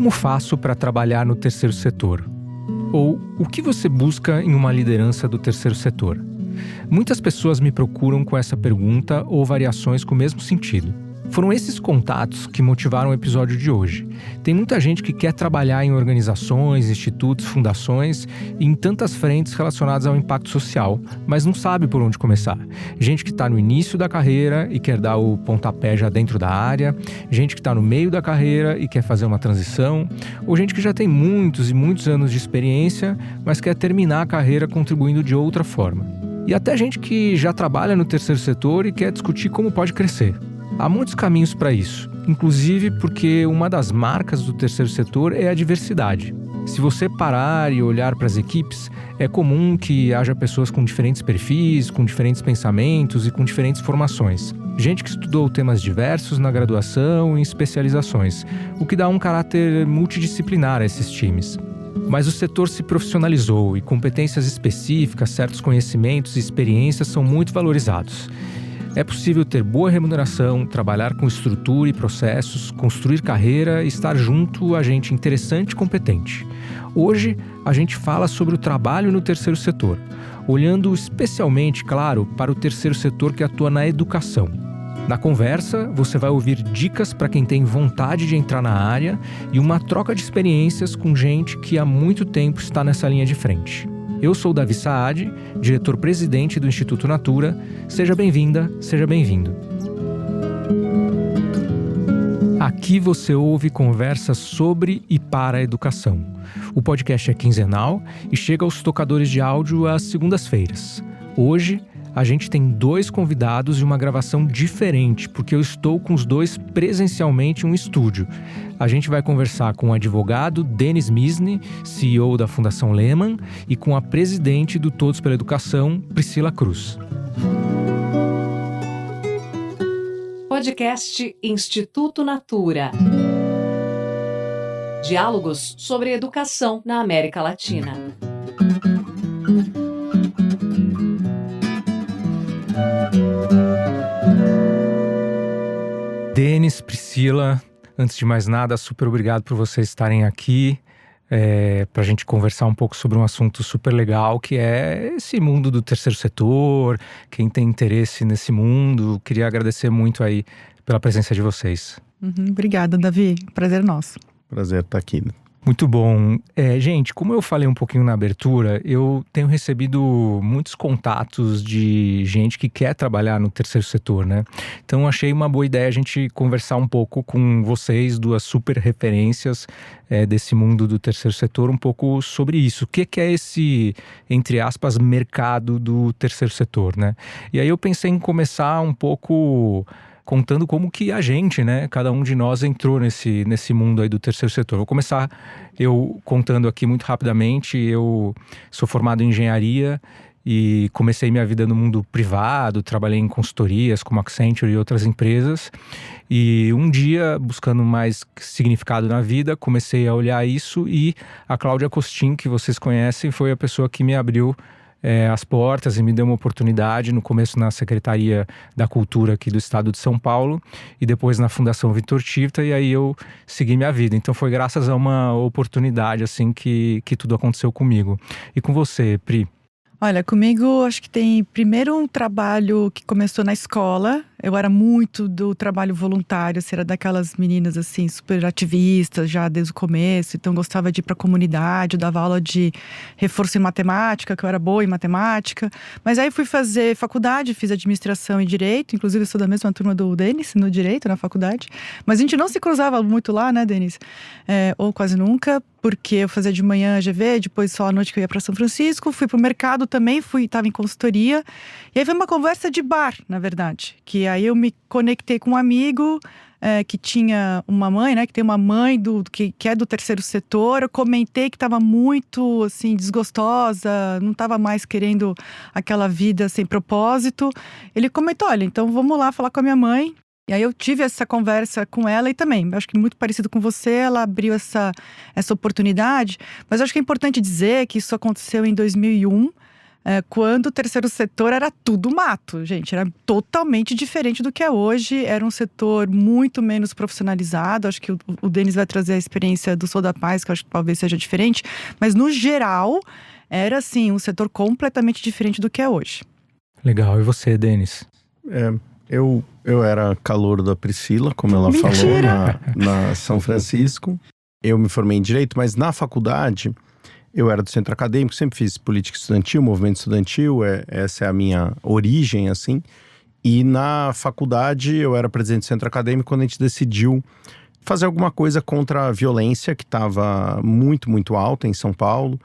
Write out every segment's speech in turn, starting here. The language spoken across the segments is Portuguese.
Como faço para trabalhar no terceiro setor? Ou o que você busca em uma liderança do terceiro setor? Muitas pessoas me procuram com essa pergunta ou variações com o mesmo sentido. Foram esses contatos que motivaram o episódio de hoje. Tem muita gente que quer trabalhar em organizações, institutos, fundações e em tantas frentes relacionadas ao impacto social, mas não sabe por onde começar. Gente que está no início da carreira e quer dar o pontapé já dentro da área, gente que está no meio da carreira e quer fazer uma transição, ou gente que já tem muitos e muitos anos de experiência, mas quer terminar a carreira contribuindo de outra forma. E até gente que já trabalha no terceiro setor e quer discutir como pode crescer. Há muitos caminhos para isso, inclusive porque uma das marcas do terceiro setor é a diversidade. Se você parar e olhar para as equipes, é comum que haja pessoas com diferentes perfis, com diferentes pensamentos e com diferentes formações. Gente que estudou temas diversos na graduação e em especializações, o que dá um caráter multidisciplinar a esses times. Mas o setor se profissionalizou e competências específicas, certos conhecimentos e experiências são muito valorizados. É possível ter boa remuneração, trabalhar com estrutura e processos, construir carreira e estar junto a gente interessante e competente. Hoje, a gente fala sobre o trabalho no terceiro setor, olhando especialmente, claro, para o terceiro setor que atua na educação. Na conversa, você vai ouvir dicas para quem tem vontade de entrar na área e uma troca de experiências com gente que há muito tempo está nessa linha de frente. Eu sou Davi Saad, diretor-presidente do Instituto Natura. Seja bem-vinda, seja bem-vindo. Aqui você ouve conversas sobre e para a educação. O podcast é quinzenal e chega aos tocadores de áudio às segundas-feiras. Hoje, a gente tem 2 convidados e uma gravação diferente, porque eu estou com os 2 presencialmente em um estúdio. A gente vai conversar com o advogado Denis Misny, CEO da Fundação Lehman, e com a presidente do Todos pela Educação, Priscila Cruz. Podcast Instituto Natura. Diálogos sobre educação na América Latina. Denis, Priscila, antes de mais nada, super obrigado por vocês estarem aqui para a gente conversar um pouco sobre um assunto super legal, que é esse mundo do terceiro setor, quem tem interesse nesse mundo. Queria agradecer muito aí pela presença de vocês. Obrigada, Davi. Prazer nosso. Prazer estar aqui. Muito bom. Gente, como eu falei um pouquinho na abertura, eu tenho recebido muitos contatos de gente que quer trabalhar no terceiro setor, né? Então achei uma boa ideia a gente conversar um pouco com vocês, 2 super referências desse mundo do terceiro setor, um pouco sobre isso. O que é esse, entre aspas, mercado do terceiro setor, né? E aí eu pensei em começar um pouco contando como que a gente, né, cada um de nós entrou nesse mundo aí do terceiro setor. Vou começar eu contando aqui muito rapidamente. Eu sou formado em engenharia e comecei minha vida no mundo privado, trabalhei em consultorias como Accenture e outras empresas. E um dia, buscando mais significado na vida, comecei a olhar isso e a Cláudia Costin, que vocês conhecem, foi a pessoa que me abriu as portas e me deu uma oportunidade, no começo na Secretaria da Cultura aqui do Estado de São Paulo e depois na Fundação Vitor Tivita, e aí eu segui minha vida. Então foi graças a uma oportunidade assim que tudo aconteceu comigo. E com você, Pri? Olha, comigo acho que tem primeiro um trabalho que começou na escola. Eu era muito do trabalho voluntário, assim, era daquelas meninas assim, super ativistas já desde o começo. Então gostava de ir para a comunidade, eu dava aula de reforço em matemática, que eu era boa em matemática. Mas aí fui fazer faculdade, fiz administração e direito. Inclusive eu sou da mesma turma do Denis, no direito, na faculdade. Mas a gente não se cruzava muito lá, né, Denis? Ou quase nunca, porque eu fazia de manhã GV, depois só à noite que eu ia para São Francisco. Fui para o mercado também, estava em consultoria. E aí foi uma conversa de bar, na verdade. Que aí eu me conectei com um amigo que tinha uma mãe, né? Que tem uma mãe que é do terceiro setor. Eu comentei que estava muito, assim, desgostosa. Não estava mais querendo aquela vida sem propósito. Ele comentou, olha, então vamos lá falar com a minha mãe. E aí eu tive essa conversa com ela e também, acho que muito parecido com você, ela abriu essa oportunidade. Mas acho que é importante dizer que isso aconteceu em 2001. quando o terceiro setor era tudo mato, gente. Era totalmente diferente do que é hoje. Era um setor muito menos profissionalizado. Acho que o Denis vai trazer a experiência do Sou da Paz, que eu acho que talvez seja diferente. Mas, no geral, era, assim, um setor completamente diferente do que é hoje. Legal. E você, Denis? Eu era calouro da Priscila, como ela falou, na São Francisco. Eu me formei em Direito, mas na faculdade eu era do centro acadêmico, sempre fiz política estudantil, movimento estudantil, essa é a minha origem, assim. E na faculdade eu era presidente do centro acadêmico quando a gente decidiu fazer alguma coisa contra a violência, que estava muito, muito alta em São Paulo.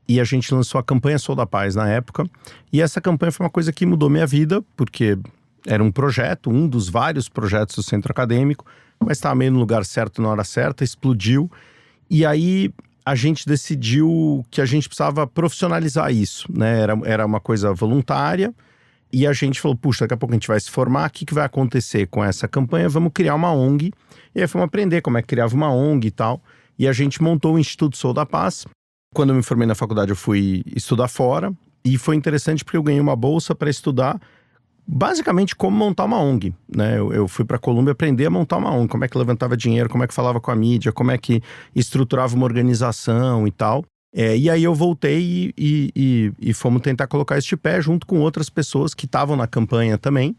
E a gente lançou a campanha Sou da Paz na época. E essa campanha foi uma coisa que mudou minha vida, porque era um projeto, um dos vários projetos do centro acadêmico, mas estava meio no lugar certo na hora certa, explodiu. E aí a gente decidiu que a gente precisava profissionalizar isso, né? Era uma coisa voluntária. E a gente falou, puxa, daqui a pouco a gente vai se formar, o que vai acontecer com essa campanha? Vamos criar uma ONG. E aí fomos aprender como é que criava uma ONG e tal. E a gente montou o Instituto Sou da Paz. Quando eu me formei na faculdade, eu fui estudar fora. E foi interessante porque eu ganhei uma bolsa para estudar basicamente como montar uma ONG, né? Eu fui para a Colômbia aprender a montar uma ONG, como é que levantava dinheiro, como é que falava com a mídia, como é que estruturava uma organização e tal. E aí eu voltei e fomos tentar colocar isso de pé junto com outras pessoas que estavam na campanha também.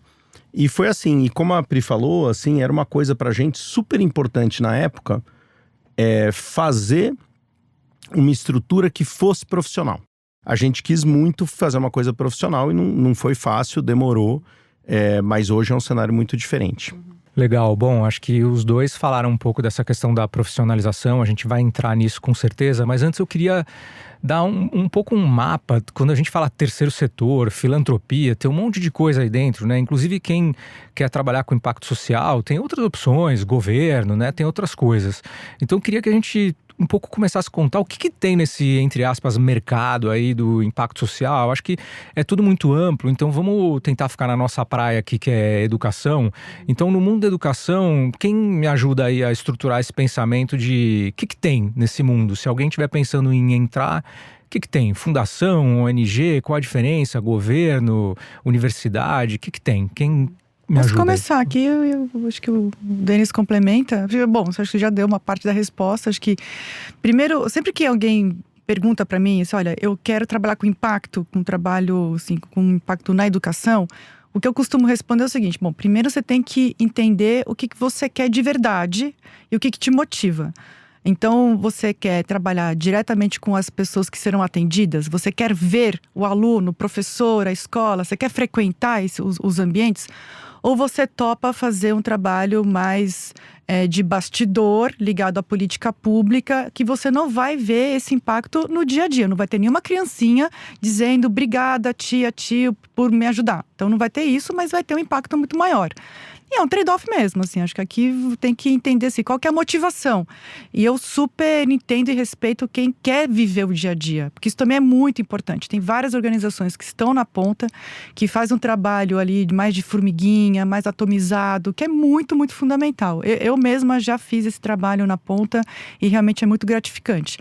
E foi assim, e como a Pri falou, assim, era uma coisa pra gente super importante na época, fazer uma estrutura que fosse profissional. A gente quis muito fazer uma coisa profissional e não foi fácil, demorou, mas hoje é um cenário muito diferente. Legal, bom, acho que os dois falaram um pouco dessa questão da profissionalização, a gente vai entrar nisso com certeza, mas antes eu queria dar um pouco um mapa. Quando a gente fala terceiro setor, filantropia, tem um monte de coisa aí dentro, né? Inclusive quem quer trabalhar com impacto social, tem outras opções, governo, né? Tem outras coisas. Então eu queria que a gente um pouco começasse a contar o que tem nesse, entre aspas, mercado aí do impacto social. Acho que é tudo muito amplo, então vamos tentar ficar na nossa praia aqui, que é educação. Então, no mundo da educação, quem me ajuda aí a estruturar esse pensamento de o que tem nesse mundo? Se alguém estiver pensando em entrar, o que tem? Fundação, ONG, qual a diferença? Governo, universidade, o que tem? Quem Posso começar aqui, eu acho que o Denis complementa. Bom, acho que já deu uma parte da resposta. Acho que, primeiro, sempre que alguém pergunta para mim, assim, olha, eu quero trabalhar com impacto, com trabalho, assim, com impacto na educação, o que eu costumo responder é o seguinte: bom, primeiro você tem que entender o que você quer de verdade e o que te motiva. Então, você quer trabalhar diretamente com as pessoas que serão atendidas? Você quer ver o aluno, o professor, a escola? Você quer frequentar os ambientes? Ou você topa fazer um trabalho mais de bastidor, ligado à política pública, que você não vai ver esse impacto no dia a dia. Não vai ter nenhuma criancinha dizendo obrigada, tia, tio, por me ajudar. Então não vai ter isso, mas vai ter um impacto muito maior. E é um trade-off mesmo, assim, acho que aqui tem que entender assim, qual que é a motivação. E eu super entendo e respeito quem quer viver o dia a dia, porque isso também é muito importante. Tem várias organizações que estão na ponta, que fazem um trabalho ali mais de formiguinha, mais atomizado, que é muito, muito fundamental. Eu mesma já fiz esse trabalho na ponta e realmente é muito gratificante.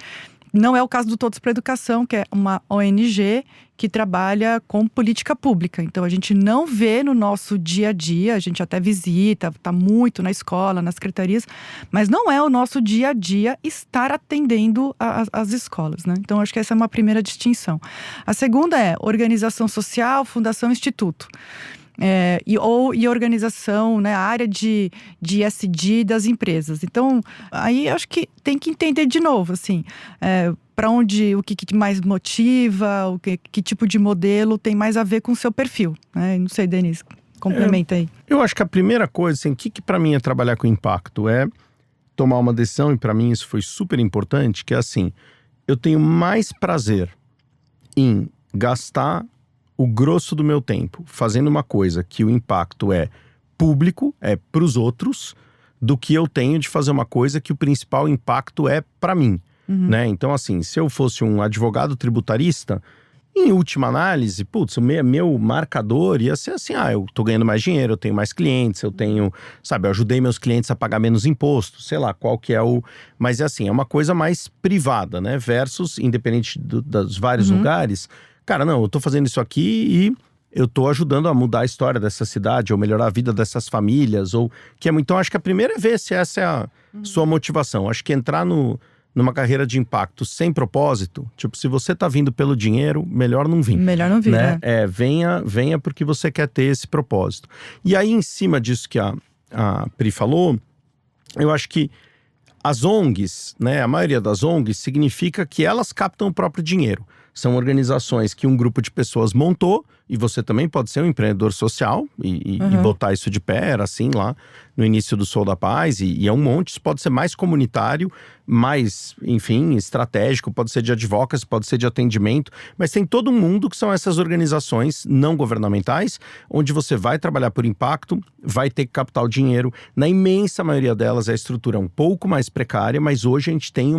Não é o caso do Todos para a Educação, que é uma ONG que trabalha com política pública. Então, a gente não vê no nosso dia a dia, a gente até visita, está muito na escola, nas secretarias, mas não é o nosso dia a dia estar atendendo as escolas, né? Então, acho que essa é uma primeira distinção. A segunda é organização social, fundação, instituto. E organização, né, a área de ESG das empresas. Então, aí acho que tem que entender de novo, assim, para onde, o que mais motiva, que tipo de modelo tem mais a ver com o seu perfil, né? Não sei, Denis, complementa aí. Eu acho que a primeira coisa, assim, o que para mim é trabalhar com impacto é tomar uma decisão, e para mim isso foi super importante, que é assim, eu tenho mais prazer em gastar o grosso do meu tempo fazendo uma coisa que o impacto é público, é para os outros, do que eu tenho de fazer uma coisa que o principal impacto é para mim, né? Então, assim, se eu fosse um advogado tributarista, em última análise, putz, o meu marcador ia ser assim, eu tô ganhando mais dinheiro, eu tenho mais clientes, eu tenho, sabe, eu ajudei meus clientes a pagar menos imposto, sei lá, qual que é o... Mas é assim, é uma coisa mais privada, né? Versus, independente dos vários lugares, cara, não, eu tô fazendo isso aqui e eu tô ajudando a mudar a história dessa cidade, ou melhorar a vida dessas famílias, ou que é muito. Então, acho que a primeira é ver se essa é a sua motivação. Acho que entrar numa carreira de impacto sem propósito, tipo, se você tá vindo pelo dinheiro, melhor não vir. Melhor não vir, né? Venha porque você quer ter esse propósito. E aí, em cima disso que a Pri falou, eu acho que as ONGs, né, a maioria das ONGs, significa que elas captam o próprio dinheiro. São organizações que um grupo de pessoas montou, e você também pode ser um empreendedor social e botar isso de pé, era assim lá no início do Sou da Paz, e é um monte. Isso pode ser mais comunitário, mais, enfim, estratégico, pode ser de advocacy, pode ser de atendimento, mas tem todo mundo que são essas organizações não governamentais, onde você vai trabalhar por impacto, vai ter que captar o dinheiro. Na imensa maioria delas a estrutura é um pouco mais precária, mas hoje a gente tem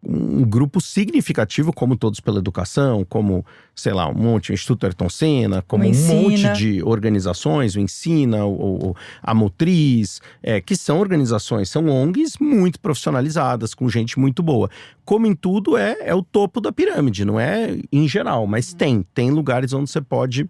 um grupo significativo, como Todos pela Educação, como, sei lá, o Instituto Ayrton Senna, como um monte de organizações, o Ensina, a Motriz, que são organizações, são ONGs muito profissionalizadas, com gente muito boa. Como em tudo, é o topo da pirâmide, não é em geral, mas tem lugares onde você pode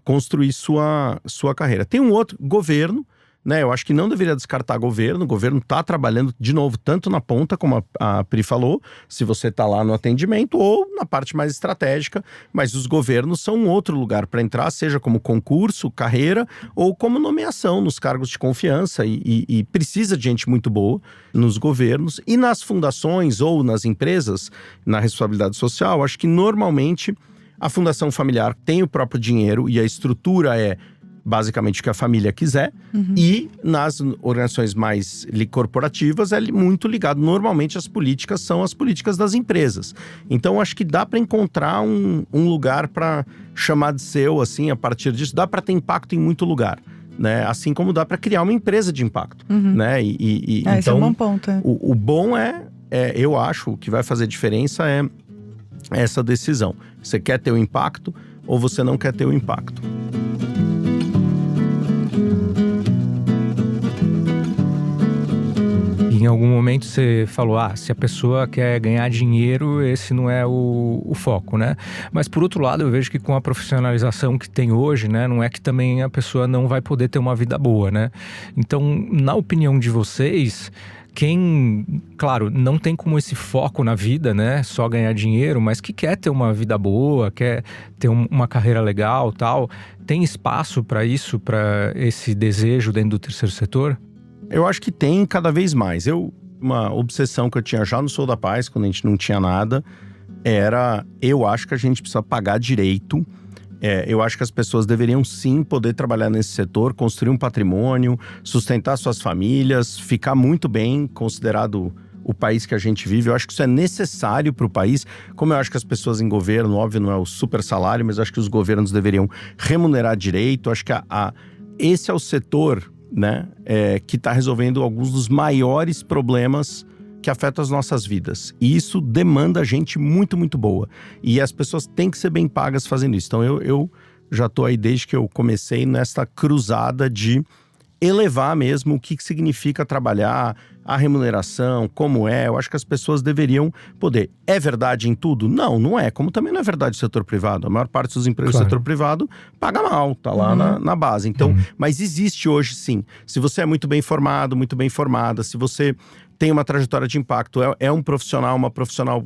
construir sua carreira. Tem um outro, governo, né, eu acho que não deveria descartar governo. O governo está trabalhando, de novo, tanto na ponta, como a Pri falou, se você está lá no atendimento, ou na parte mais estratégica, mas os governos são um outro lugar para entrar, seja como concurso, carreira, ou como nomeação nos cargos de confiança, e precisa de gente muito boa nos governos. E nas fundações ou nas empresas, na responsabilidade social, acho que normalmente a fundação familiar tem o próprio dinheiro e a estrutura é basicamente o que a família quiser. E nas organizações mais corporativas é muito ligado. Normalmente as políticas são as políticas das empresas. Então acho que dá para encontrar um lugar para chamar de seu, assim, a partir disso. Dá para ter impacto em muito lugar, né? Assim como dá para criar uma empresa de impacto, né? Então, esse é um bom ponto. O bom eu acho, o que vai fazer diferença é essa decisão. Você quer ter o impacto ou você não quer ter o impacto? Em algum momento você falou, se a pessoa quer ganhar dinheiro, esse não é o foco, né? Mas por outro lado, eu vejo que com a profissionalização que tem hoje, né, não é que também a pessoa não vai poder ter uma vida boa, né? Então, na opinião de vocês, quem, claro, não tem como esse foco na vida, né, só ganhar dinheiro, mas que quer ter uma vida boa, quer ter uma carreira legal, tal, tem espaço para isso, para esse desejo dentro do terceiro setor? Eu acho que tem cada vez mais. Uma obsessão que eu tinha já no Sou da Paz, quando a gente não tinha nada, eu acho que a gente precisa pagar direito. Eu acho que as pessoas deveriam sim poder trabalhar nesse setor, construir um patrimônio, sustentar suas famílias, ficar muito bem, considerado o país que a gente vive. Eu acho que isso é necessário para o país. Como eu acho que as pessoas em governo, óbvio, não é o super salário, mas eu acho que os governos deveriam remunerar direito. Eu acho que esse é o setor, né, que está resolvendo alguns dos maiores problemas que afetam as nossas vidas. E isso demanda gente muito, muito boa. E as pessoas têm que ser bem pagas fazendo isso. Então eu já estou aí desde que eu comecei nessa cruzada de elevar mesmo o que significa trabalhar, a remuneração, como é. Eu acho que as pessoas deveriam poder. É verdade em tudo? Não, não é. Como também não é verdade no setor privado. A maior parte dos empregos do setor privado paga mal, tá lá na base. Então, mas existe hoje sim. Se você é muito bem formado, muito bem formada, se você tem uma trajetória de impacto, é um profissional, uma profissional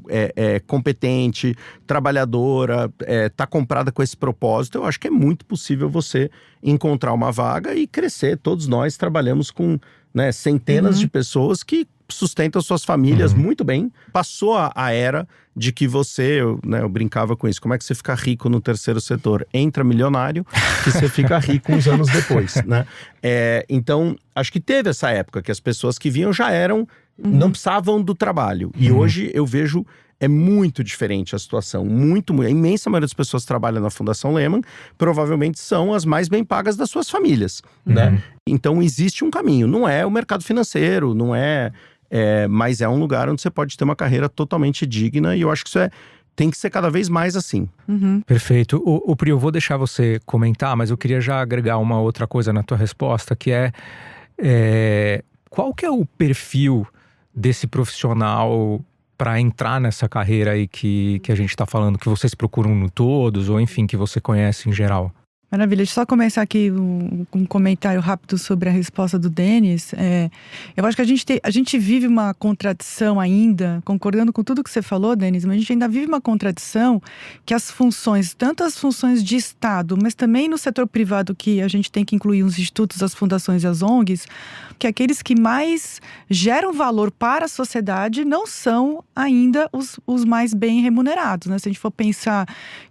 competente, trabalhadora, tá comprada com esse propósito, eu acho que é muito possível você encontrar uma vaga e crescer. Todos nós trabalhamos com, né, centenas de pessoas que sustentam suas famílias muito bem. Passou a era de que eu brincava com isso. Como é que você fica rico no terceiro setor? Entra milionário, que você fica rico uns anos depois, né? Então, acho que teve essa época que as pessoas que vinham já eram, não precisavam do trabalho. E hoje eu vejo, é muito diferente a situação. A imensa maioria das pessoas que trabalham na Fundação Lehman provavelmente são as mais bem pagas das suas famílias, né? Então existe um caminho. Não é o mercado financeiro, não mas é um lugar onde você pode ter uma carreira totalmente digna, e eu acho que isso tem que ser cada vez mais assim. Perfeito. O Pri, eu vou deixar você comentar, mas eu queria já agregar uma outra coisa na tua resposta, que qual que é o perfil desse profissional para entrar nessa carreira aí que a gente está falando, que vocês procuram no Todos, ou enfim, que você conhece em geral? Maravilha, deixa eu só começar aqui um comentário rápido sobre a resposta do Denis. Eu acho que a gente vive uma contradição ainda, concordando com tudo que você falou, Denis, mas a gente ainda vive uma contradição que as funções, tanto as funções de Estado, mas também no setor privado, que a gente tem que incluir os institutos, as fundações e as ONGs, que aqueles que mais geram valor para a sociedade não são ainda os mais bem remunerados, né? Se a gente for pensar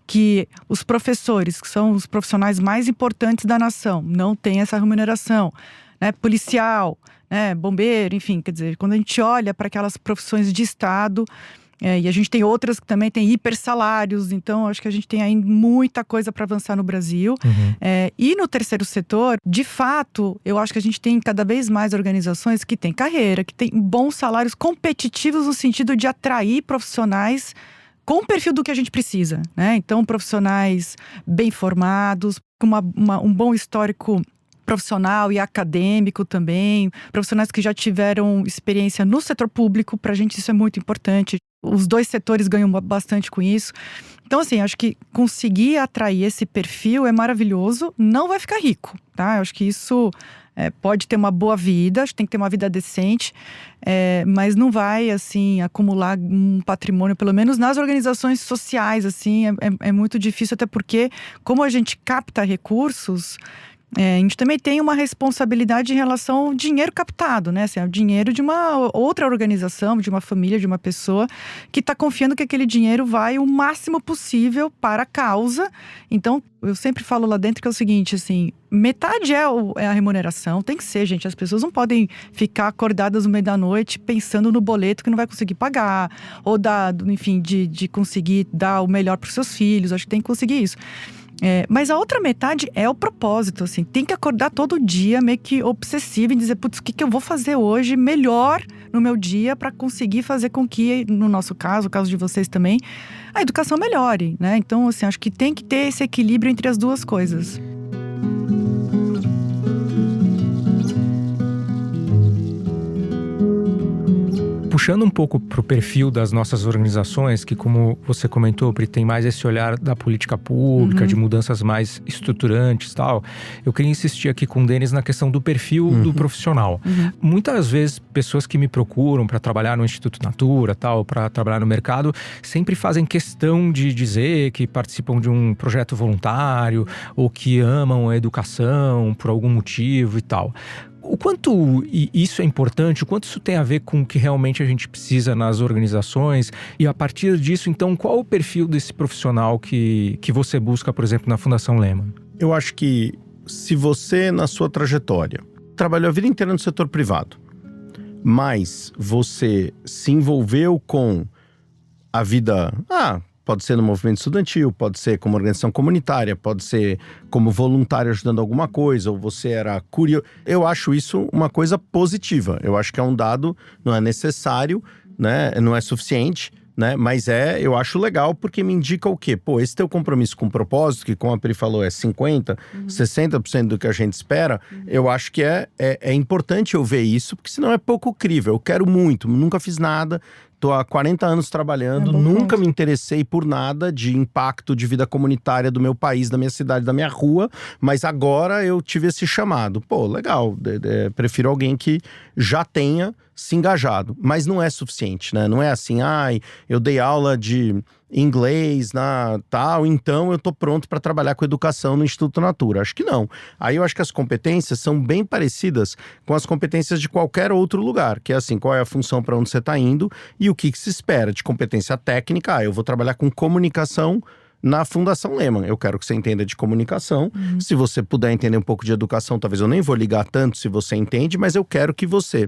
que os professores, que são os profissionais mais importantes da nação, não têm essa remuneração, né? Policial, né? Bombeiro, enfim, quer dizer, quando a gente olha para aquelas profissões de Estado, e a gente tem outras que também têm hipersalários, então acho que a gente tem ainda muita coisa para avançar no Brasil. E no terceiro setor, de fato, eu acho que a gente tem cada vez mais organizações que têm carreira, que têm bons salários competitivos no sentido de atrair profissionais com o perfil do que a gente precisa, né? Então, profissionais bem formados, com um bom histórico profissional e acadêmico também, profissionais que já tiveram experiência no setor público, pra gente isso é muito importante. Os dois setores ganham bastante com isso. Então, assim, acho que conseguir atrair esse perfil é maravilhoso, não vai ficar rico, tá? Eu acho que isso pode ter uma boa vida, acho que tem que ter uma vida decente, mas não vai, assim, acumular um patrimônio, pelo menos nas organizações sociais, assim, é muito difícil, até porque, como a gente capta recursos, a gente também tem uma responsabilidade em relação ao dinheiro captado, né? Assim, é o dinheiro de uma outra organização, de uma família, de uma pessoa que está confiando que aquele dinheiro vai o máximo possível para a causa. Então, eu sempre falo lá dentro que é o seguinte, assim, metade é a remuneração, tem que ser, gente. As pessoas não podem ficar acordadas no meio da noite pensando no boleto que não vai conseguir pagar, ou enfim, de conseguir dar o melhor para os seus filhos. Acho que tem que conseguir isso. Mas a outra metade é o propósito, assim, tem que acordar todo dia meio que obsessivo em dizer, putz, o que eu vou fazer hoje melhor no meu dia para conseguir fazer com que, no nosso caso, o caso de vocês também, a educação melhore, né? Então, assim, acho que tem que ter esse equilíbrio entre as duas coisas. Puxando um pouco para o perfil das nossas organizações, que como você comentou, Pri, tem mais esse olhar da política pública, de mudanças mais estruturantes e tal, eu queria insistir aqui com o Denis na questão do perfil do profissional. Muitas vezes, pessoas que me procuram para trabalhar no Instituto Natura, tal, para trabalhar no mercado, sempre fazem questão de dizer que participam de um projeto voluntário ou que amam a educação por algum motivo e tal. O quanto isso é importante, o quanto isso tem a ver com o que realmente a gente precisa nas organizações, e a partir disso, então, qual o perfil desse profissional que você busca, por exemplo, na Fundação Lehman? Eu acho que se você, na sua trajetória, trabalhou a vida inteira no setor privado, mas você se envolveu com a vida... pode ser no movimento estudantil, pode ser como organização comunitária, pode ser como voluntário ajudando alguma coisa, ou você era curioso. Eu acho isso uma coisa positiva. Eu acho que é um dado, não é necessário, né? Não é suficiente, né? Mas eu acho legal porque me indica o quê? Pô, esse teu compromisso com o propósito, que como a Pri falou é 50%, 60% do que a gente espera, eu acho que é importante eu ver isso, porque senão é pouco crível. Eu quero muito, nunca fiz nada, tô há 40 anos trabalhando, nunca me interessei por nada de impacto de vida comunitária do meu país, da minha cidade, da minha rua, mas agora eu tive esse chamado. Pô, legal, prefiro alguém que já tenha se engajado, mas não é suficiente, né? Não é assim, eu dei aula de inglês na tal, então eu tô pronto para trabalhar com educação no Instituto Natura. Acho que não. Aí eu acho que as competências são bem parecidas com as competências de qualquer outro lugar, que é assim, qual é a função para onde você tá indo e o que se espera de competência técnica. Eu vou trabalhar com comunicação na Fundação Lehman. Eu quero que você entenda de comunicação. Se você puder entender um pouco de educação, talvez eu nem vou ligar tanto se você entende, mas eu quero que você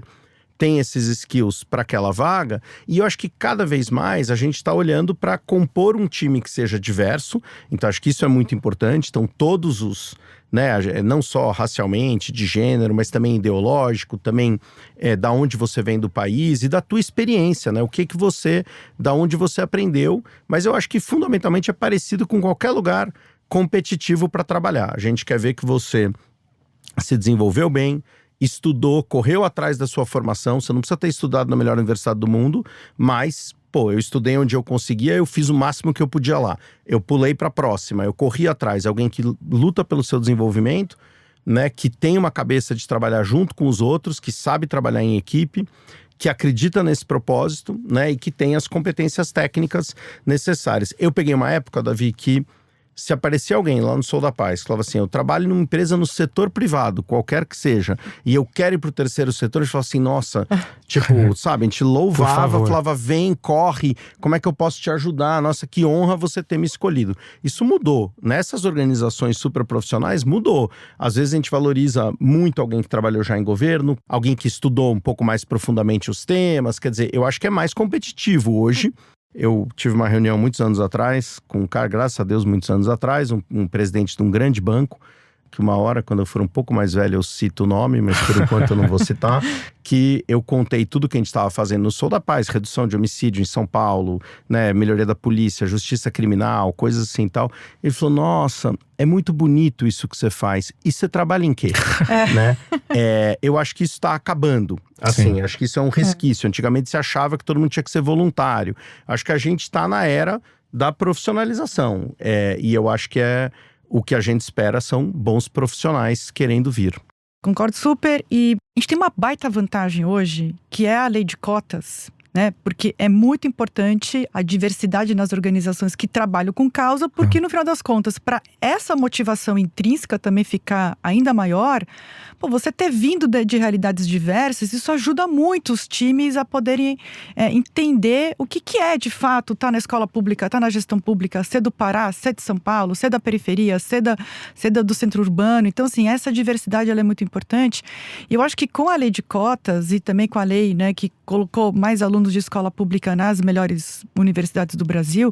tem esses skills para aquela vaga, e eu acho que cada vez mais a gente está olhando para compor um time que seja diverso, então acho que isso é muito importante. Então todos os, né, não só racialmente, de gênero, mas também ideológico, também da onde você vem do país e da tua experiência, né, da onde você aprendeu, mas eu acho que fundamentalmente é parecido com qualquer lugar competitivo para trabalhar. A gente quer ver que você se desenvolveu bem, estudou, correu atrás da sua formação. Você não precisa ter estudado na melhor universidade do mundo, mas Pô, eu estudei onde eu conseguia, eu fiz o máximo que eu podia lá. Eu pulei para a próxima, eu corri atrás. Alguém que luta pelo seu desenvolvimento, né? Que tem uma cabeça de trabalhar junto com os outros, que sabe trabalhar em equipe, que acredita nesse propósito, né? E que tem as competências técnicas necessárias. Eu peguei uma época, Davi, que se aparecia alguém lá no Sou da Paz, que falava assim, eu trabalho numa empresa no setor privado, qualquer que seja, e eu quero ir pro terceiro setor, a gente falava assim, nossa, tipo, sabe, a gente louvava, falava, vem, corre, como é que eu posso te ajudar? Nossa, que honra você ter me escolhido. Isso mudou. Nessas organizações super profissionais, mudou. Às vezes a gente valoriza muito alguém que trabalhou já em governo, alguém que estudou um pouco mais profundamente os temas, quer dizer, eu acho que é mais competitivo hoje. Eu tive uma reunião muitos anos atrás, com um cara, graças a Deus, muitos anos atrás, um presidente de um grande banco, que uma hora, quando eu for um pouco mais velho, eu cito o nome, mas por enquanto eu não vou citar, que eu contei tudo que a gente estava fazendo no Sou da Paz, redução de homicídio em São Paulo, né, melhoria da polícia, justiça criminal, coisas assim e tal. Ele falou, nossa, é muito bonito isso que você faz. E você trabalha em quê? Né? Eu acho que isso está acabando. Assim, acho que isso é um resquício. Antigamente se achava que todo mundo tinha que ser voluntário. Acho que a gente está na era da profissionalização. E eu acho que o que a gente espera são bons profissionais querendo vir. Concordo super. E a gente tem uma baita vantagem hoje, que é a lei de cotas, né? Porque é muito importante a diversidade nas organizações que trabalham com causa, porque no final das contas, para essa motivação intrínseca também ficar ainda maior, você ter vindo de realidades diversas, isso ajuda muito os times a poderem entender o que é de fato estar na escola pública, estar na gestão pública, ser do Pará, ser de São Paulo, ser da periferia, ser do centro urbano. Então, assim, essa diversidade ela é muito importante. E eu acho que com a lei de cotas e também com a lei, né, que colocou mais alunos de escola pública nas melhores universidades do Brasil,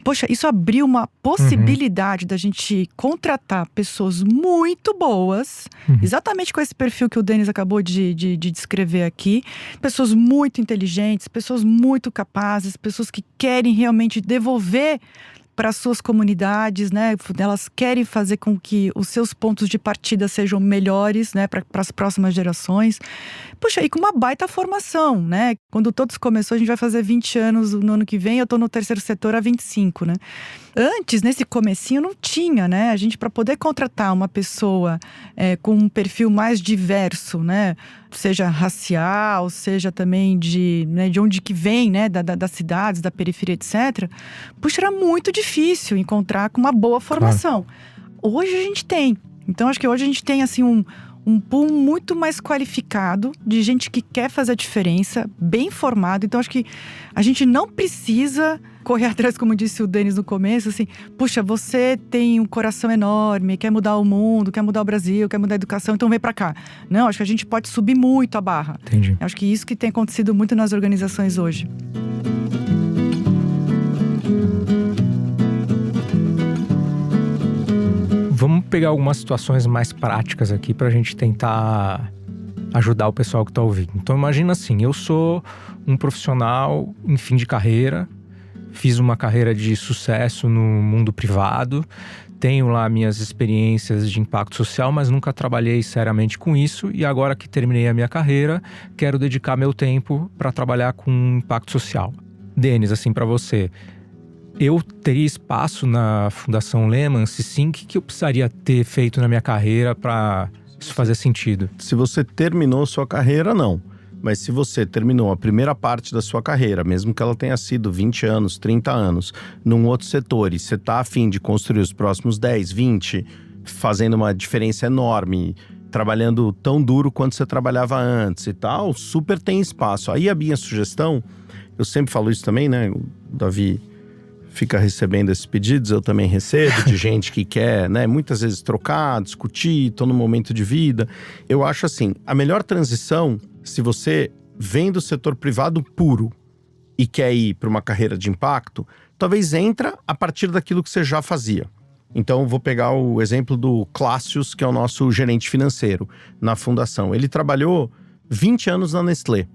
poxa, isso abriu uma possibilidade da gente contratar pessoas muito boas, exatamente com esse perfil que o Denis acabou de descrever aqui, pessoas muito inteligentes, pessoas muito capazes, pessoas que querem realmente devolver para as suas comunidades, né? Elas querem fazer com que os seus pontos de partida sejam melhores, né? Para as próximas gerações. Puxa, e com uma baita formação, né? Quando todos começou, a gente vai fazer 20 anos no ano que vem, eu estou no terceiro setor há 25, né? Antes, nesse comecinho, não tinha, né? A gente, para poder contratar uma pessoa com um perfil mais diverso, né? Seja racial, seja também de onde que vem, né? Das cidades, da periferia, etc. Puxa, era muito difícil encontrar com uma boa formação. Claro. Hoje a gente tem. Então, acho que hoje a gente tem, assim, um pool muito mais qualificado de gente que quer fazer a diferença, bem formado. Então, acho que a gente não precisa correr atrás, como disse o Denis no começo, assim, puxa, você tem um coração enorme, quer mudar o mundo, quer mudar o Brasil, quer mudar a educação, então vem pra cá. Não, acho que a gente pode subir muito a barra. Entendi. Acho que isso que tem acontecido muito nas organizações hoje. Vamos pegar algumas situações mais práticas aqui pra gente tentar ajudar o pessoal que tá ouvindo. Então imagina assim, eu sou um profissional em fim de carreira, fiz uma carreira de sucesso no mundo privado, tenho lá minhas experiências de impacto social, mas nunca trabalhei seriamente com isso, e agora que terminei a minha carreira, quero dedicar meu tempo para trabalhar com impacto social. Denis, assim, para você, eu teria espaço na Fundação Lehman? Se sim, o que eu precisaria ter feito na minha carreira para isso fazer sentido? Se você terminou sua carreira, não. Mas se você terminou a primeira parte da sua carreira, mesmo que ela tenha sido 20 anos, 30 anos, num outro setor, e você está a fim de construir os próximos 10, 20, fazendo uma diferença enorme, trabalhando tão duro quanto você trabalhava antes e tal, super tem espaço. Aí a minha sugestão, eu sempre falo isso também, né? O Davi fica recebendo esses pedidos, eu também recebo, de gente que quer, né, muitas vezes trocar, discutir, tô num momento de vida. Eu acho assim, a melhor transição, se você vem do setor privado puro e quer ir para uma carreira de impacto, talvez entra a partir daquilo que você já fazia. Então, vou pegar o exemplo do Clássius, que é o nosso gerente financeiro na fundação. Ele trabalhou 20 anos na Nestlé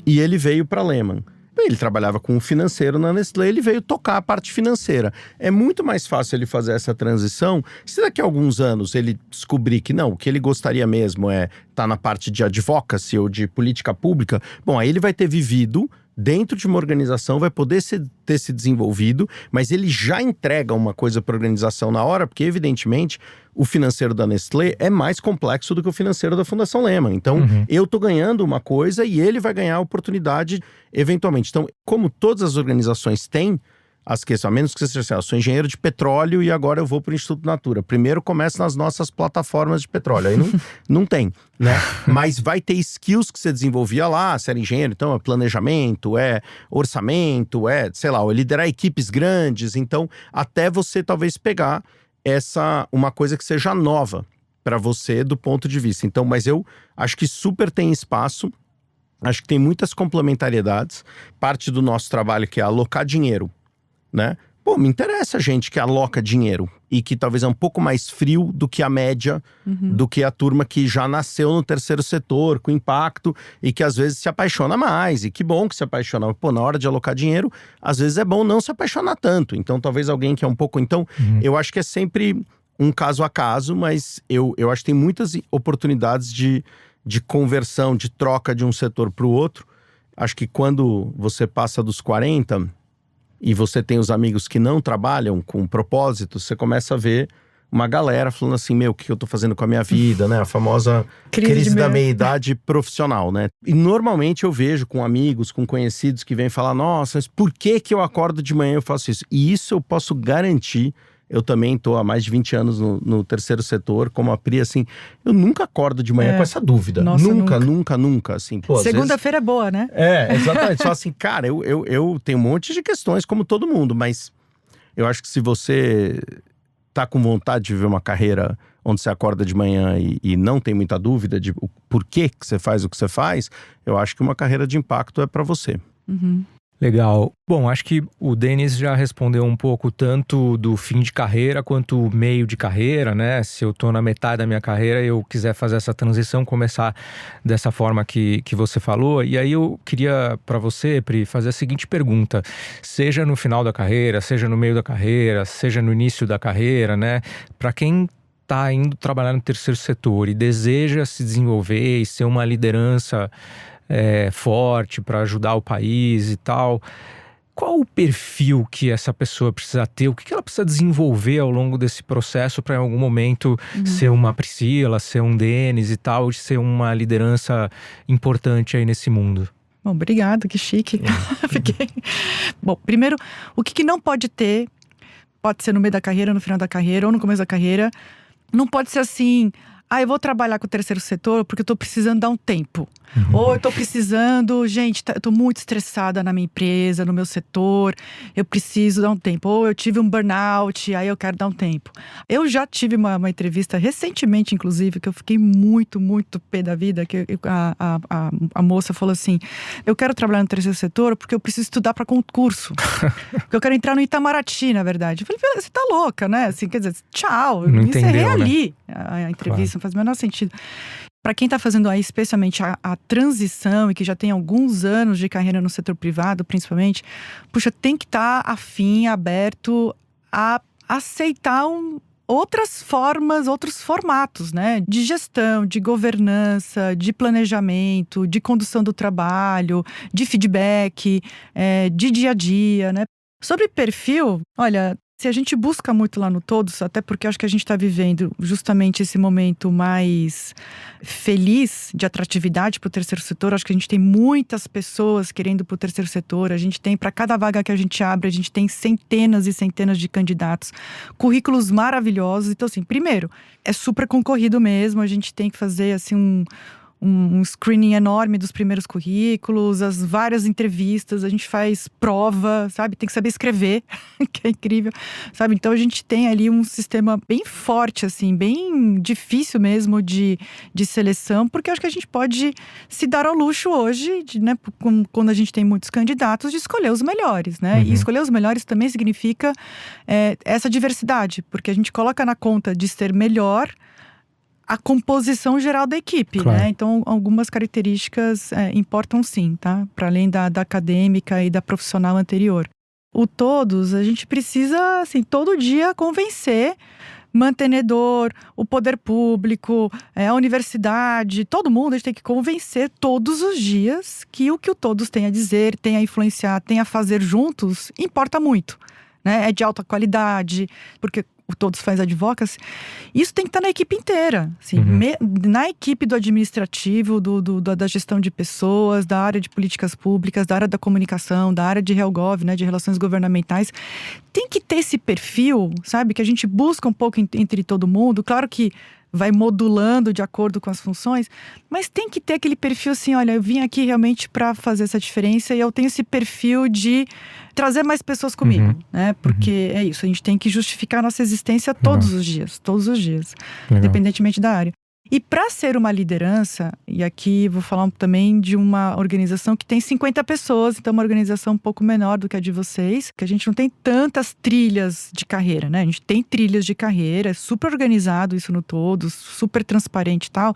e ele veio para a Lehman. Ele trabalhava com o financeiro na Nestlé, ele veio tocar a parte financeira. É muito mais fácil ele fazer essa transição se daqui a alguns anos ele descobrir que não, o que ele gostaria mesmo é estar na parte de advocacy ou de política pública. Bom, aí ele vai ter vivido dentro de uma organização, vai poder ter se desenvolvido, mas ele já entrega uma coisa para a organização na hora, porque evidentemente o financeiro da Nestlé é mais complexo do que o financeiro da Fundação Lehman. Então, eu tô ganhando uma coisa e ele vai ganhar a oportunidade eventualmente. Então, como todas as organizações têm as questões, a menos que você seja assim, eu sou engenheiro de petróleo e agora eu vou para o Instituto Natura. Primeiro começa nas nossas plataformas de petróleo, aí não tem, né? Mas vai ter skills que você desenvolvia lá, se era engenheiro, então é planejamento, é orçamento, é, sei lá, liderar equipes grandes. Então, até você talvez pegar uma coisa que seja nova para você do ponto de vista. Então, mas eu acho que super tem espaço, acho que tem muitas complementariedades. Parte do nosso trabalho que é alocar dinheiro, né? Pô, me interessa a gente que aloca dinheiro e que talvez é um pouco mais frio do que a média, do que a turma que já nasceu no terceiro setor, com impacto, e que às vezes se apaixona mais. E que bom que se apaixona. Pô, na hora de alocar dinheiro, às vezes é bom não se apaixonar tanto. Então, talvez alguém que é um pouco... Então, eu acho que é sempre um caso a caso, mas eu acho que tem muitas oportunidades de conversão, de troca de um setor para o outro. Acho que quando você passa dos 40... e você tem os amigos que não trabalham com propósito, você começa a ver uma galera falando assim, o que eu tô fazendo com a minha vida, né? A famosa crise da meia-idade profissional, né? E normalmente eu vejo com amigos, com conhecidos que vêm falar, nossa, mas por que eu acordo de manhã e eu faço isso? E isso eu posso garantir. Eu também tô há mais de 20 anos no terceiro setor, como a Pri, assim, eu nunca acordo de manhã com essa dúvida. Nossa, nunca, assim. Segunda-feira é boa, né? Exatamente. Só assim, cara, eu tenho um monte de questões, como todo mundo, mas eu acho que se você tá com vontade de viver uma carreira onde você acorda de manhã e não tem muita dúvida de por que você faz o que você faz, eu acho que uma carreira de impacto é para você. Legal. Bom, acho que o Denis já respondeu um pouco tanto do fim de carreira quanto meio de carreira, né? Se eu tô na metade da minha carreira e eu quiser fazer essa transição, começar dessa forma que você falou. E aí eu queria para você, Pri, fazer a seguinte pergunta. Seja no final da carreira, seja no meio da carreira, seja no início da carreira, né? Para quem tá indo trabalhar no terceiro setor e deseja se desenvolver e ser uma liderança forte para ajudar o país e tal. Qual o perfil que essa pessoa precisa ter? O que ela precisa desenvolver ao longo desse processo para em algum momento ser uma Priscila, ser um Denis e tal, ser uma liderança importante aí nesse mundo? Bom, obrigada, que chique. Bom, primeiro, o que não pode ter, pode ser no meio da carreira, no final da carreira ou no começo da carreira, não pode ser assim... eu vou trabalhar com o terceiro setor porque eu tô precisando dar um tempo. Ou eu tô precisando, gente, eu tô muito estressada na minha empresa, no meu setor, eu preciso dar um tempo. Ou eu tive um burnout, aí eu quero dar um tempo. Eu já tive uma entrevista recentemente, inclusive, que eu fiquei muito, muito pé da vida, que a moça falou assim, eu quero trabalhar no terceiro setor porque eu preciso estudar para concurso. Porque eu quero entrar no Itamaraty, na verdade. Eu falei, você tá louca, né? Assim, quer dizer, tchau, eu me encerrei ali. A entrevista não faz o menor sentido. Para quem está fazendo aí, especialmente a transição e que já tem alguns anos de carreira no setor privado, principalmente, puxa, tem que estar afim, aberto a aceitar outras formas, outros formatos, né? De gestão, de governança, de planejamento, de condução do trabalho, de feedback, de dia a dia, né? Sobre perfil, olha... Se a gente busca muito lá no Todos, até porque acho que a gente está vivendo justamente esse momento mais feliz de atratividade para o terceiro setor, acho que a gente tem muitas pessoas querendo para o terceiro setor, a gente tem, para cada vaga que a gente abre, a gente tem centenas e centenas de candidatos, currículos maravilhosos. Então, assim, primeiro, é super concorrido mesmo, a gente tem que fazer, assim, um screening enorme dos primeiros currículos, as várias entrevistas, a gente faz prova, sabe? Tem que saber escrever, que é incrível, sabe? Então a gente tem ali um sistema bem forte, assim, bem difícil mesmo de seleção, porque acho que a gente pode se dar ao luxo hoje, né? Quando a gente tem muitos candidatos, de escolher os melhores, né? E escolher os melhores também significa essa diversidade, porque a gente coloca na conta de ser melhor a composição geral da equipe, claro, né? Então, algumas características importam sim, tá? Para além da acadêmica e da profissional anterior. O Todos, a gente precisa, assim, todo dia convencer mantenedor, o poder público, a universidade, todo mundo, a gente tem que convencer todos os dias que o que o todos tem a dizer, tem a influenciar, tem a fazer juntos, importa muito, né? É de alta qualidade, porque o Todos faz advocacy. Isso tem que estar na equipe inteira, assim, na equipe do administrativo, da gestão de pessoas, da área de políticas públicas, da área da comunicação, da área de RealGov, né, de relações governamentais. Tem que ter esse perfil, sabe, que a gente busca um pouco entre todo mundo. Claro que vai modulando de acordo com as funções, mas tem que ter aquele perfil assim, olha, eu vim aqui realmente para fazer essa diferença e eu tenho esse perfil de trazer mais pessoas comigo, né? Porque é isso, a gente tem que justificar a nossa existência todos os dias, independentemente da área. E para ser uma liderança, e aqui vou falar também de uma organização que tem 50 pessoas, então uma organização um pouco menor do que a de vocês, que a gente não tem tantas trilhas de carreira, né? A gente tem trilhas de carreira, é super organizado isso no todo, super transparente e tal,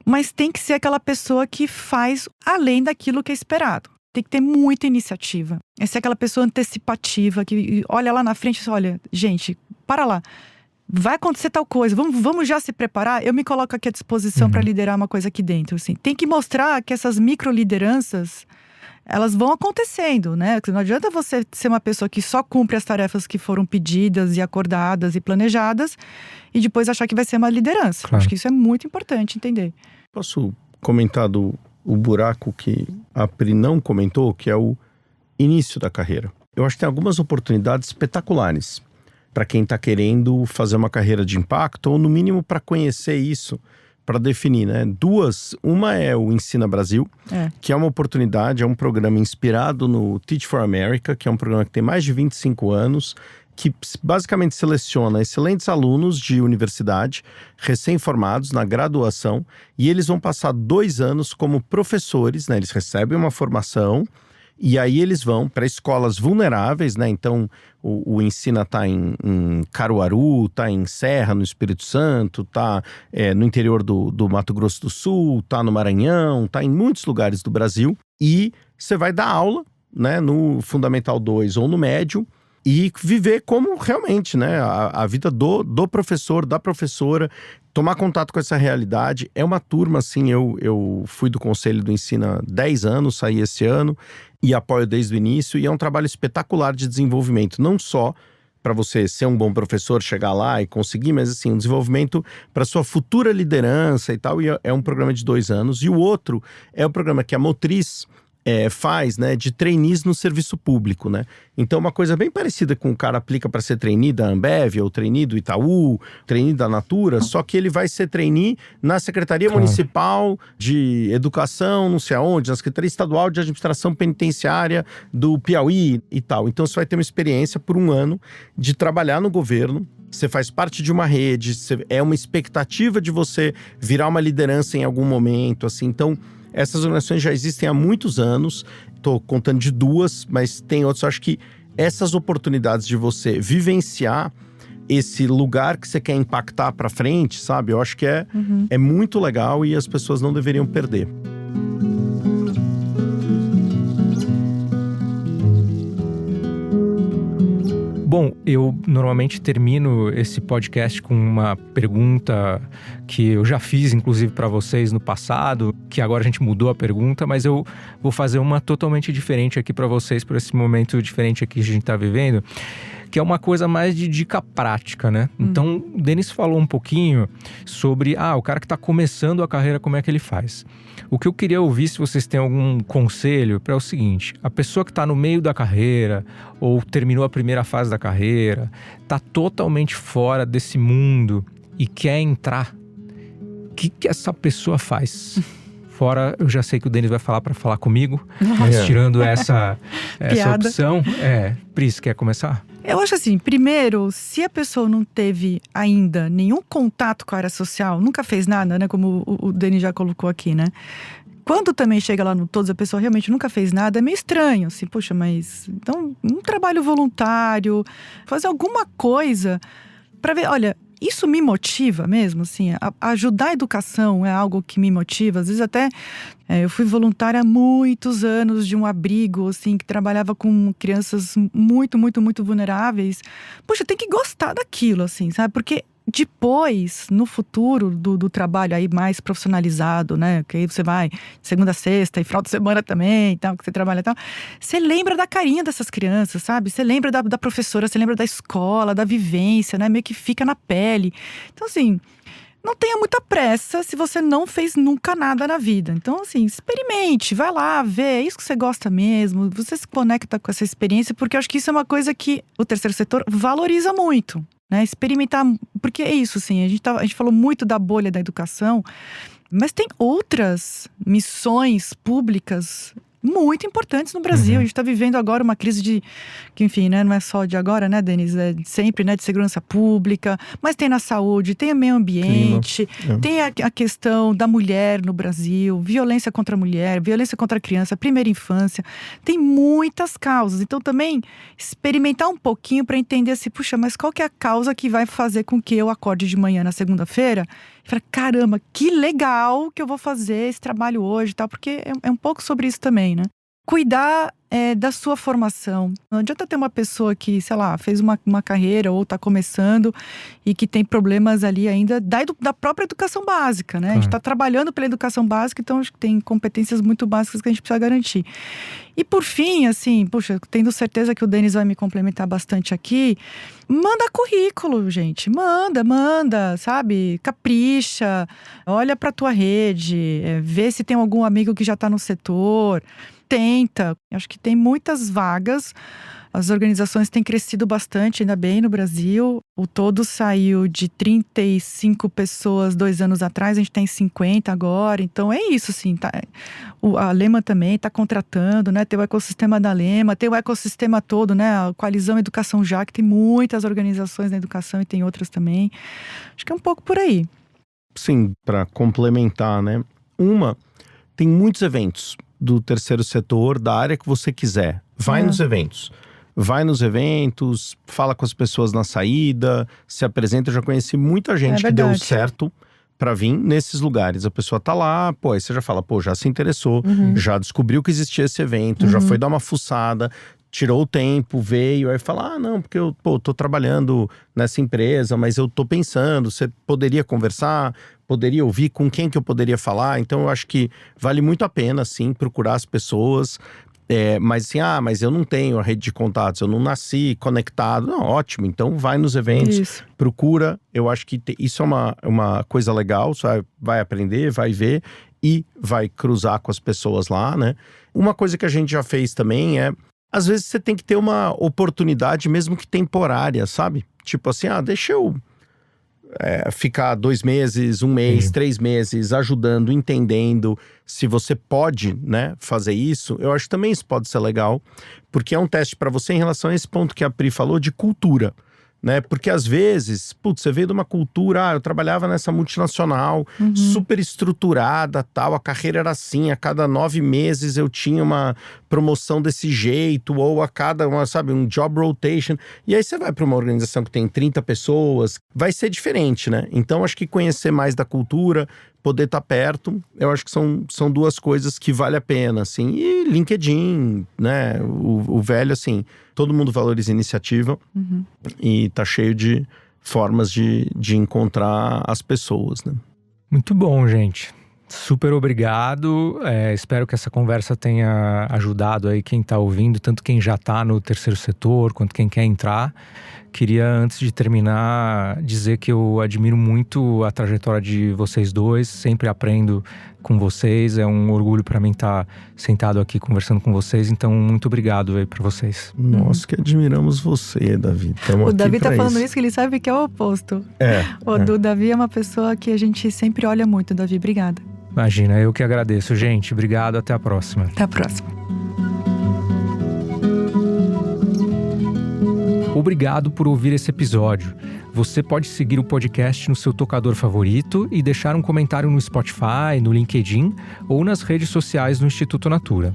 mas tem que ser aquela pessoa que faz além daquilo que é esperado. Tem que ter muita iniciativa. É ser aquela pessoa antecipativa, que olha lá na frente e diz, olha, gente, para lá. Vai acontecer tal coisa, vamos já se preparar? Eu me coloco aqui à disposição para liderar uma coisa aqui dentro, assim. Tem que mostrar que essas microlideranças, elas vão acontecendo, né? Não adianta você ser uma pessoa que só cumpre as tarefas que foram pedidas e acordadas e planejadas e depois achar que vai ser uma liderança. Claro. Acho que isso é muito importante entender. Posso comentar o buraco que a Pri não comentou, que é o início da carreira. Eu acho que tem algumas oportunidades espetaculares para quem está querendo fazer uma carreira de impacto, ou no mínimo para conhecer isso, para definir, né? Duas, uma é o Ensina Brasil, que é uma oportunidade, é um programa inspirado no Teach for America, que é um programa que tem mais de 25 anos, que basicamente seleciona excelentes alunos de universidade, recém-formados na graduação, e eles vão passar 2 anos como professores, né? Eles recebem uma formação, e aí eles vão para escolas vulneráveis, né? Então o Ensina está em Caruaru, está em Serra, no Espírito Santo, está no interior do Mato Grosso do Sul, está no Maranhão, está em muitos lugares do Brasil. E você vai dar aula, né, no Fundamental 2 ou no Médio, e viver como realmente, né, a vida do professor, da professora, tomar contato com essa realidade. É uma turma, assim, eu fui do Conselho do Ensina há 10 anos, saí esse ano, e apoio desde o início, e é um trabalho espetacular de desenvolvimento, não só para você ser um bom professor, chegar lá e conseguir, mas assim, um desenvolvimento para sua futura liderança e tal, e é um programa de 2 anos. E o outro é o programa que a Motriz faz, né, de trainees no serviço público, né? Então, uma coisa bem parecida com o cara aplica para ser trainee da Ambev, ou trainee do Itaú, trainee da Natura, só que ele vai ser trainee na Secretaria Municipal de Educação, não sei aonde, na Secretaria Estadual de Administração Penitenciária do Piauí e tal. Então, você vai ter uma experiência por 1 ano de trabalhar no governo. Você faz parte de uma rede, é uma expectativa de você virar uma liderança em algum momento, assim. Então, essas organizações já existem há muitos anos. Estou contando de 2, mas tem outros. Eu acho que essas oportunidades de você vivenciar esse lugar que você quer impactar para frente, sabe? Eu acho que é muito legal e as pessoas não deveriam perder. Bom, eu normalmente termino esse podcast com uma pergunta que eu já fiz, inclusive, para vocês no passado, que agora a gente mudou a pergunta, mas eu vou fazer uma totalmente diferente aqui para vocês, por esse momento diferente aqui que a gente está vivendo, que é uma coisa mais de dica prática, né? Então, o Denis falou um pouquinho sobre, o cara que está começando a carreira, como é que ele faz? O que eu queria ouvir, se vocês têm algum conselho, é o seguinte: a pessoa que está no meio da carreira, ou terminou a primeira fase da carreira, está totalmente fora desse mundo e quer entrar, o que essa pessoa faz? Fora, eu já sei que o Denis vai falar para falar comigo, mas tirando essa opção, Pris, quer começar? Eu acho assim, primeiro, se a pessoa não teve ainda nenhum contato com a área social, nunca fez nada, né, como o Denis já colocou aqui, né? Quando também chega lá no Todos, a pessoa realmente nunca fez nada, é meio estranho, assim, poxa, mas então um trabalho voluntário, fazer alguma coisa para ver, olha, isso me motiva mesmo, assim, ajudar a educação é algo que me motiva. Às vezes até, eu fui voluntária há muitos anos de um abrigo, assim, que trabalhava com crianças muito, muito, muito vulneráveis. Poxa, tem que gostar daquilo, assim, sabe? Porque depois, no futuro do trabalho aí mais profissionalizado, né? Que aí você vai segunda a sexta e final de semana também, tal, que você trabalha e tal. Você lembra da carinha dessas crianças, sabe? Você lembra da professora, você lembra da escola, da vivência, né? Meio que fica na pele. Então, assim, não tenha muita pressa se você não fez nunca nada na vida. Então, assim, experimente, vai lá, vê, é isso que você gosta mesmo. Você se conecta com essa experiência, porque eu acho que isso é uma coisa que o terceiro setor valoriza muito. Né, experimentar, porque é isso, assim, a gente falou muito da bolha da educação, mas tem outras missões públicas muito importantes no Brasil. A gente está vivendo agora uma crise que, enfim, né, não é só de agora, né, Denis? É sempre, né, de segurança pública, mas tem na saúde, tem o meio ambiente, tem a questão da mulher no Brasil, violência contra a mulher, violência contra a criança, primeira infância. Tem muitas causas. Então, também experimentar um pouquinho para entender assim, puxa, mas qual que é a causa que vai fazer com que eu acorde de manhã na segunda-feira e fale, caramba, que legal que eu vou fazer esse trabalho hoje e tal, porque é um pouco sobre isso também, né? Cuidar da sua formação. Não adianta ter uma pessoa que, sei lá, fez uma carreira ou está começando e que tem problemas ali ainda da própria educação básica, né? A gente está trabalhando pela educação básica, então acho que tem competências muito básicas que a gente precisa garantir. E por fim, assim, puxa, tendo certeza que o Denis vai me complementar bastante aqui, manda currículo, gente. Manda, sabe? Capricha, olha para a tua rede, vê se tem algum amigo que já está no setor. Tenta. Acho que tem muitas vagas. As organizações têm crescido bastante, ainda bem, no Brasil. O todo saiu de 35 pessoas 2 anos atrás, a gente tem 50 agora. Então é isso, assim. A Lema também está contratando, né? Tem o ecossistema da Lema, tem o ecossistema todo, né? A Coalizão Educação Já, que tem muitas organizações na educação e tem outras também. Acho que é um pouco por aí. Sim, para complementar, né? Tem muitos eventos do terceiro setor, da área que você quiser. Vai nos eventos. Vai nos eventos, fala com as pessoas na saída, se apresenta. Eu já conheci muita gente que deu certo para vir nesses lugares. A pessoa tá lá, pô, aí você já fala, pô, já se interessou, já descobriu que existia esse evento, já foi dar uma fuçada, tirou o tempo, veio, aí fala, não, porque eu tô trabalhando nessa empresa, mas eu tô pensando, você poderia conversar, poderia ouvir, com quem que eu poderia falar. Então eu acho que vale muito a pena, sim, procurar as pessoas. Mas assim, mas eu não tenho a rede de contatos, eu não nasci conectado. Não, ótimo, então vai nos eventos, procura. Eu acho que isso é uma coisa legal, você vai aprender, vai ver e vai cruzar com as pessoas lá, né? Uma coisa que a gente já fez também às vezes você tem que ter uma oportunidade, mesmo que temporária, sabe? Tipo assim, deixa eu ficar 2 meses, 1 mês, 3 meses ajudando, entendendo se você pode, né, fazer isso. Eu acho que também isso pode ser legal, porque é um teste para você em relação a esse ponto que a Pri falou de cultura, né? Porque às vezes, você veio de uma cultura, eu trabalhava nessa multinacional, super estruturada, tal, a carreira era assim, a cada 9 meses eu tinha uma promoção desse jeito, ou a cada, um job rotation. E aí você vai para uma organização que tem 30 pessoas, vai ser diferente, né? Então acho que conhecer mais da cultura, poder estar perto, eu acho que são 2 coisas que vale a pena, assim. E LinkedIn, né? O velho, assim, todo mundo valoriza iniciativa e tá cheio de formas de encontrar as pessoas, né? Muito bom, gente. Super obrigado. Espero que essa conversa tenha ajudado aí quem tá ouvindo, tanto quem já tá no terceiro setor, quanto quem quer entrar. Queria, antes de terminar, dizer que eu admiro muito a trajetória de vocês dois. Sempre aprendo com vocês. É um orgulho para mim estar sentado aqui conversando com vocês. Então, muito obrigado aí para vocês. Nós que admiramos você, Davi. O Davi tá falando isso que ele sabe que é o oposto. O Davi é uma pessoa que a gente sempre olha muito. Davi, obrigada. Imagina, eu que agradeço, gente. Obrigado, até a próxima. Até a próxima. Obrigado por ouvir esse episódio. Você pode seguir o podcast no seu tocador favorito e deixar um comentário no Spotify, no LinkedIn ou nas redes sociais do Instituto Natura.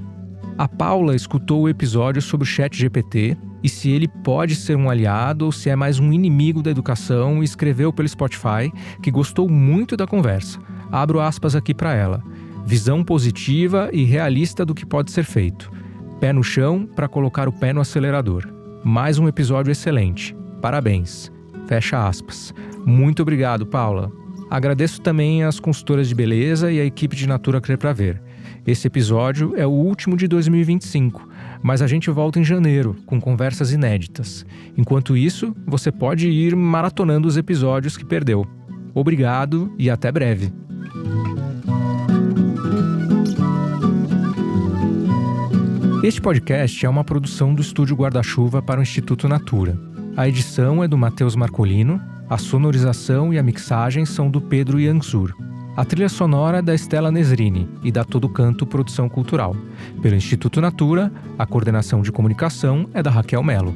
A Paula escutou o episódio sobre o ChatGPT e se ele pode ser um aliado ou se é mais um inimigo da educação, e escreveu pelo Spotify que gostou muito da conversa. Abro aspas aqui para ela. Visão positiva e realista do que pode ser feito. Pé no chão para colocar o pé no acelerador. Mais um episódio excelente. Parabéns. Fecha aspas. Muito obrigado, Paula. Agradeço também às consultoras de beleza e à equipe de Natura Crer Pra Ver. Esse episódio é o último de 2025, mas a gente volta em janeiro com conversas inéditas. Enquanto isso, você pode ir maratonando os episódios que perdeu. Obrigado e até breve. Este podcast é uma produção do Estúdio Guarda-Chuva para o Instituto Natura. A edição é do Matheus Marcolino, a sonorização e a mixagem são do Pedro Yansur. A trilha sonora é da Estela Nesrini e da Todo Canto Produção Cultural. Pelo Instituto Natura, a coordenação de comunicação é da Raquel Melo.